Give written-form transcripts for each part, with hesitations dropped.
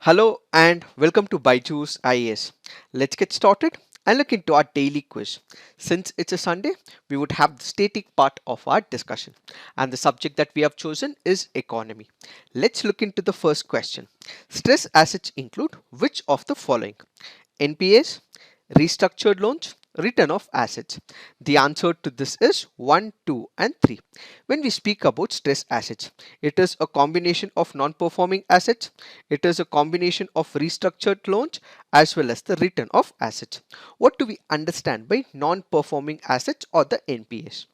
Hello and welcome to Byju's IAS. Let's get started and look into our daily quiz. Since it's a Sunday, we would have the static part of our discussion, and the subject that we have chosen is economy. Let's look into the first question. Stress assets include which of the following? NPAs, restructured loans, return of assets. The answer to this is 1, 2 and 3. When we speak about stress assets, it is a combination of non-performing assets, it is a combination of restructured loans as well as the return of assets. What do we understand by non-performing assets or the NPAs?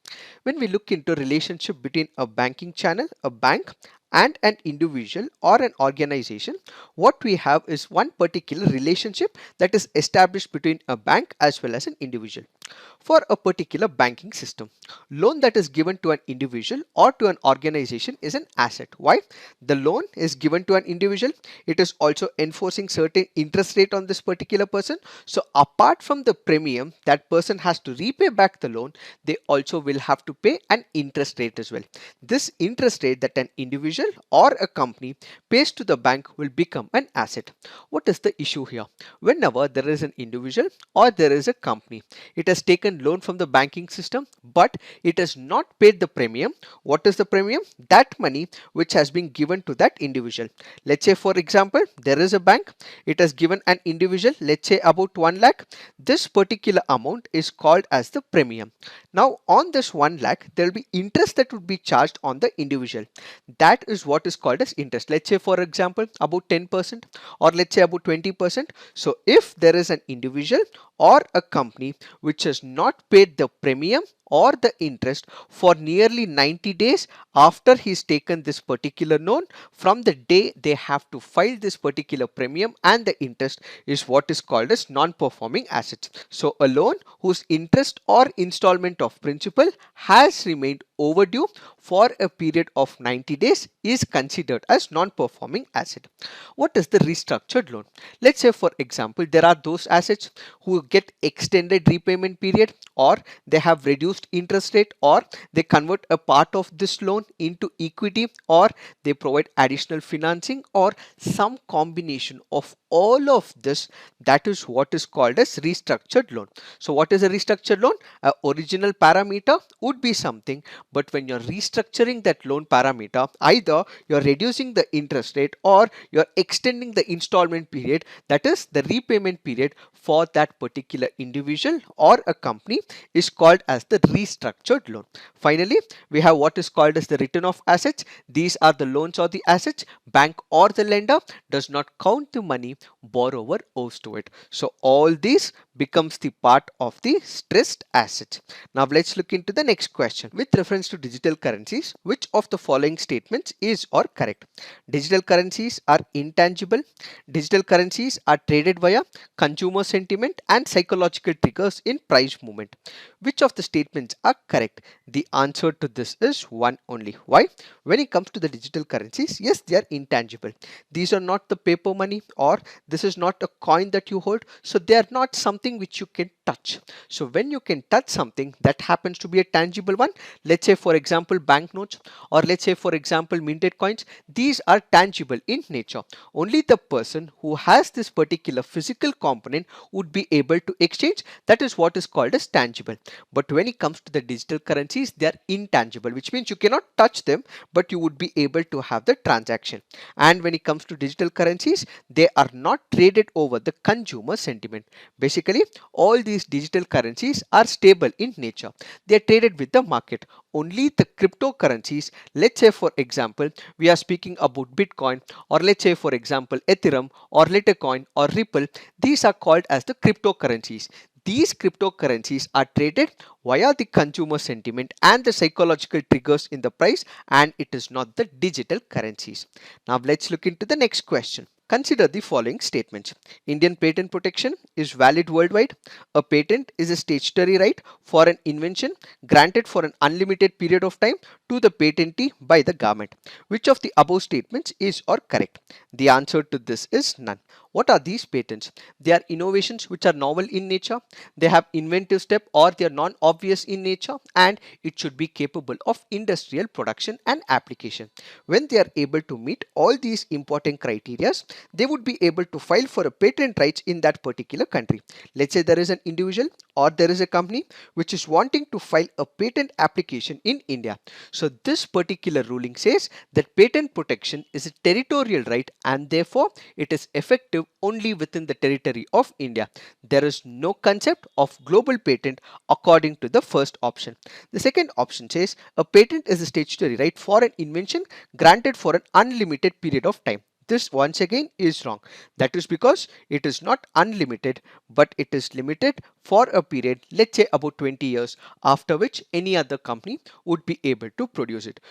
When we look into relationship between a banking channel, a bank and an individual or an organization, what we have is one particular relationship that is established between a bank as well as an individual. For a particular banking system, loan that is given to an individual or to an organization is an asset. Why? The loan is given to an individual, it is also enforcing certain interest rate on this particular person. So apart from the premium that person has to repay back the loan, they also will have to pay an interest rate as well. This interest rate that an individual or a company pays to the bank will become an asset. What is the issue here? Whenever there is an individual or there is a company, it has taken loan from the banking system, but it has not paid the premium. What is the premium? That money which has been given to that individual. Let's say for example, there is a bank, it has given an individual, let's say about 1 lakh. This particular amount is called as the premium. Now on this 1 lakh, there will be interest that would be charged on the individual. That is what is called as interest. Let's say for example, about 10% or let's say about 20%. So if there is an individual or a company which has not paid the premium or the interest for nearly 90 days after he's taken this particular loan, from the day they have to file this particular premium and the interest is what is called as non-performing assets. So a loan whose interest or installment of principal has remained overdue for a period of 90 days is considered as non-performing asset. What is the restructured loan? Let's say for example, there are those assets who get extended repayment period, or they have reduced interest rate, or they convert a part of this loan into equity, or they provide additional financing, or some combination of all of this. That is what is called as restructured loan. So what is a restructured loan? A original parameter would be something, but when you're restructuring that loan parameter, either you're reducing the interest rate or you're extending the installment period, that is the repayment period for that particular individual or a company, is called as the restructured loan. Finally, we have what is called as the return of assets. These are the loans or the assets bank or the lender does not count the money borrower owes to it. So all these becomes the part of the stressed assets. Now let's look into the next question. With reference to digital currencies, which of the following statements is or correct? Digital currencies are intangible. Digital currencies are traded via consumer sentiment and psychological triggers in price movement. Which of the statements are correct? The answer to this is one only. Why? When it comes to the digital currencies, yes, they are intangible. These are not the paper money, or this is not a coin that you hold. So they are not something which you can touch. So when you can touch something that happens to be a tangible one, let's say for example banknotes, or let's say for example minted coins, these are tangible in nature. Only the person who has this particular physical component would be able to exchange. That is what is called as tangible. But when it comes to the digital currencies, they are intangible, which means you cannot touch them, but you would be able to have the transaction. And when it comes to digital currencies, they are not traded over the consumer sentiment. Basically, all these digital currencies are stable in nature. They are traded with the market. Only the cryptocurrencies, let's say for example, we are speaking about Bitcoin, or let's say for example Ethereum or Litecoin or Ripple, these are called as the cryptocurrencies. These cryptocurrencies are traded via the consumer sentiment and the psychological triggers in the price, and it is not the digital currencies. Now let's look into the next question. Consider the following statements. Indian patent protection is valid worldwide. A patent is a statutory right for an invention granted for an unlimited period of time to the patentee by the government. Which of the above statements is or correct? The answer to this is none. What are these patents? They are innovations which are novel in nature, they have inventive step, or they are non-obvious in nature, and it should be capable of industrial production and application. When they are able to meet all these important criteria, they would be able to file for a patent rights in that particular country. Let's say there is an individual or there is a company which is wanting to file a patent application in India. So this particular ruling says that patent protection is a territorial right and therefore it is effective only within the territory of India. There is no concept of global patent according to the first option. The second option says a patent is a statutory right for an invention granted for an unlimited period of time. This once again is wrong. That is because it is not unlimited, but it is limited for a period, let's say about 20 years, after which any other company would be able to produce it.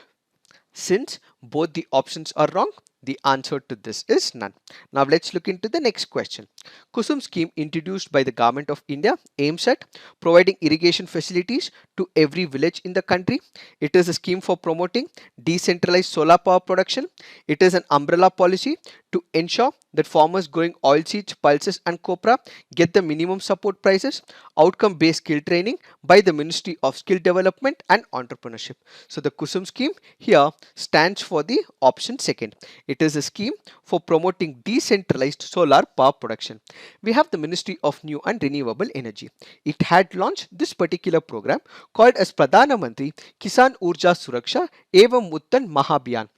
Since both the options are wrong, the answer to this is none. Now let's look into the next question. Kusum scheme introduced by the government of India aims at providing irrigation facilities to every village in the country. It is a scheme for promoting decentralized solar power production. It is an umbrella policy to ensure that farmers growing oilseeds, pulses and copra get the minimum support prices. Outcome based skill training by the Ministry of Skill Development and Entrepreneurship. So the Kusum scheme here stands for the option second. It is a scheme for promoting decentralized solar power production. We have the Ministry of New and Renewable Energy. It had launched this particular program called as Pradhana Mantri Kisan Urja Suraksha Evam Uttan Mahabhiyan,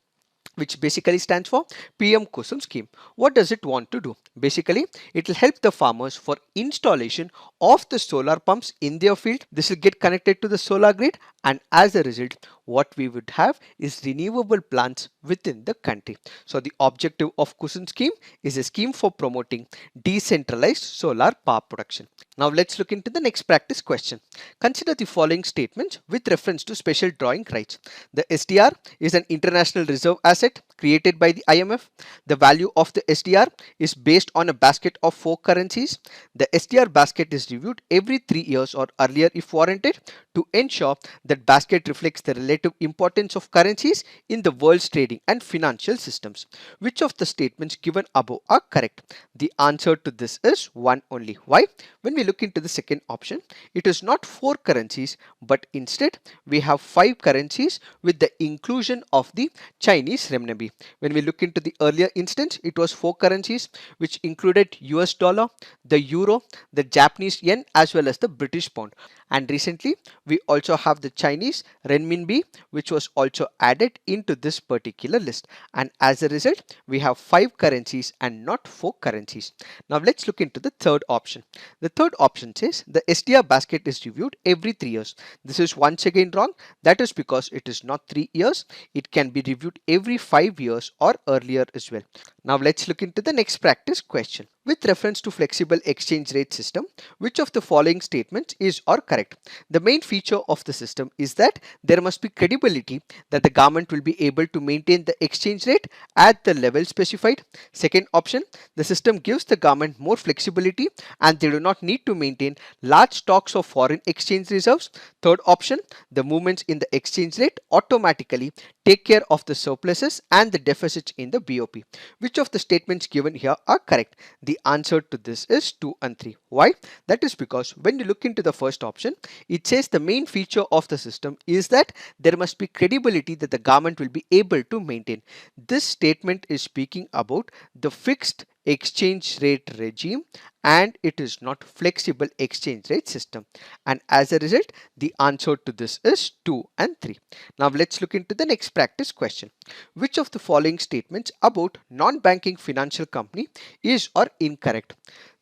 which basically stands for PM Kusum scheme. What does it want to do? Basically, it will help the farmers for installation of the solar pumps in their field. This will get connected to the solar grid, and as a result, what we would have is renewable plants within the country. So the objective of Kusum scheme is a scheme for promoting decentralized solar power production. Now let's look into the next practice question. Consider the following statements with reference to special drawing rights. The SDR is an international reserve asset created by the IMF. The value of the SDR is based on a basket of 4 currencies. The SDR basket is reviewed every 3 years or earlier if warranted to ensure that basket reflects the relative importance of currencies in the world's trading and financial systems. Which of the statements given above are correct? The answer to this is one only. Why? When we look into the second option, it is not 4 currencies, but instead we have 5 currencies with the inclusion of the Chinese renminbi. When we look into the earlier instance, it was 4 currencies which included US dollar, the euro, the Japanese yen as well as the British pound. And recently we also have the Chinese renminbi, which was also added into this particular list. And as a result, we have 5 currencies and not 4 currencies. Now let's look into the third option. The third option says the SDR basket is reviewed every 3 years. This is once again wrong. That is because it is not 3 years. It can be reviewed every 5 years or earlier as well. Now let's look into the next practice question. With reference to flexible exchange rate system, which of the following statements is or correct? The main feature of the system is that there must be credibility that the government will be able to maintain the exchange rate at the level specified. Second option, the system gives the government more flexibility and they do not need to maintain large stocks of foreign exchange reserves. Third option, the movements in the exchange rate automatically take care of the surpluses and the deficits in the BOP. Which of the statements given here are correct? The answer to this is 2 and 3. Why? That is because when you look into the first option, it says the main feature of the system is that there must be credibility that the government will be able to maintain. This statement is speaking about the fixed exchange rate regime and it is not flexible exchange rate system, and as a result the answer to this is 2 and 3. Now let's look into the next practice question. Which of the following statements about non-banking financial company is or incorrect?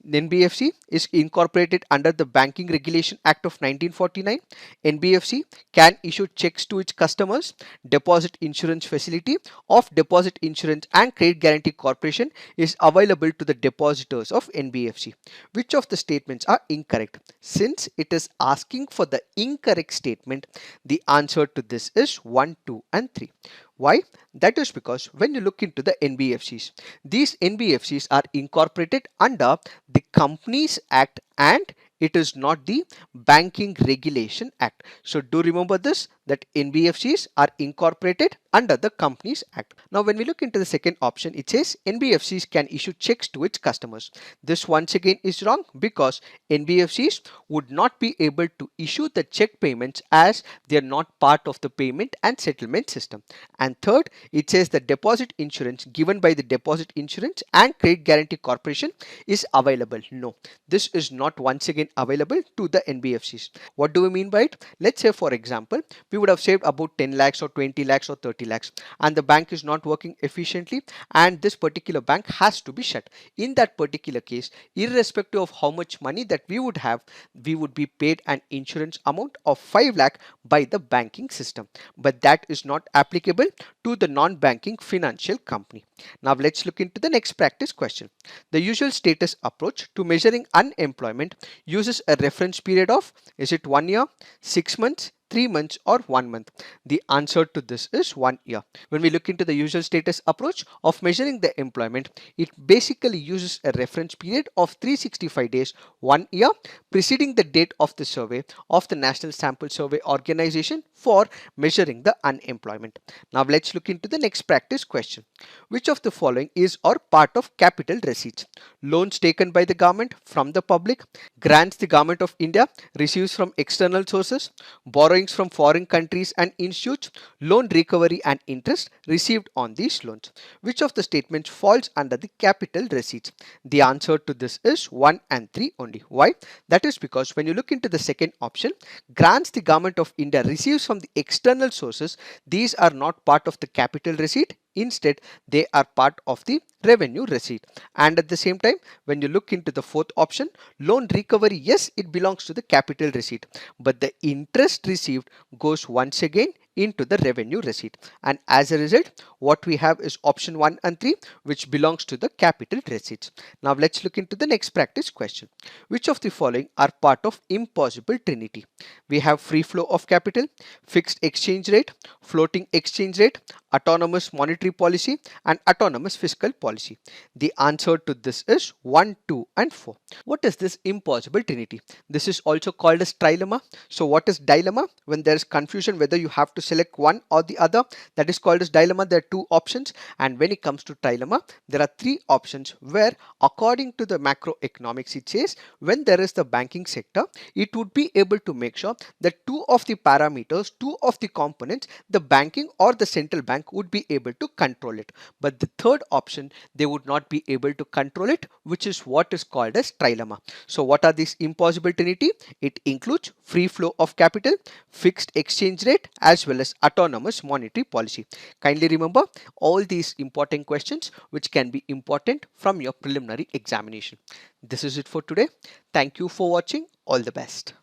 NBFC is incorporated under the Banking Regulation Act of 1949. NBFC can issue checks to its customers. Deposit insurance facility of Deposit Insurance and Credit Guarantee Corporation is available to the depositors of NBFC. Which of the statements are incorrect? Since it is asking for the incorrect statement, the answer to this is 1, 2 and 3. Why? That is because when you look into the NBFCs, these NBFCs are incorporated under the Companies Act and it is not the Banking Regulation Act. So do remember this, that NBFCs are incorporated under the Companies Act. Now, when we look into the second option, it says NBFCs can issue checks to its customers. This once again is wrong because NBFCs would not be able to issue the check payments as they are not part of the payment and settlement system. And third, it says the deposit insurance given by the Deposit Insurance and Credit Guarantee Corporation is available. No, this is not once again available to the NBFCs. What do we mean by it? Let's say, for example, we would have saved about 10 lakhs or 20 lakhs or 30 lakhs, and the bank is not working efficiently, and this particular bank has to be shut. In that particular case, irrespective of how much money that we would have, we would be paid an insurance amount of 5 lakh by the banking system. But that is not applicable to the non-banking financial company. Now let's look into the next practice question. The usual status approach to measuring unemployment uses a reference period of, is it 1 year, 6 months, 3 months or 1 month? The answer to this is 1 year. When we look into the usual status approach of measuring the employment, it basically uses a reference period of 365 days, 1 year, preceding the date of the survey of the National Sample Survey Organization for measuring the unemployment. Now let's look into the next practice question. Which of the following is or part of capital receipts? Loans taken by the government from the public, grants the government of India receives from external sources, borrowings from foreign countries and institutes, loan recovery and interest received on these loans. Which of the statements falls under the capital receipts? The answer to this is 1 and 3 only. Why? That is because when you look into the second option, grants the government of India receives from the external sources, these are not part of the capital receipt. Instead, they are part of the revenue receipt. And at the same time, when you look into the fourth option, loan recovery, yes, it belongs to the capital receipt, but the interest received goes once again into the revenue receipt. And as a result, what we have is option 1 and 3, which belongs to the capital receipts. Now let's look into the next practice question. Which of the following are part of impossible trinity? We have free flow of capital, fixed exchange rate, floating exchange rate, autonomous monetary policy and autonomous fiscal policy. The answer to this is 1, 2 and 4. What is this impossible trinity? This is also called as trilemma. So what is dilemma? When there is confusion whether you have to select one or the other, that is called as dilemma. There are two options, and when it comes to trilemma, there are three options where according to the macroeconomics it says when there is the banking sector, it would be able to make sure that two of the parameters, two of the components, the banking or the central bank would be able to control it. But the third option, they would not be able to control it, which is what is called as trilemma. So what are these impossible trinity? It includes free flow of capital, fixed exchange rate as well as autonomous monetary policy. Kindly remember all these important questions which can be important from your preliminary examination. This is it for today. Thank you for watching. All the best.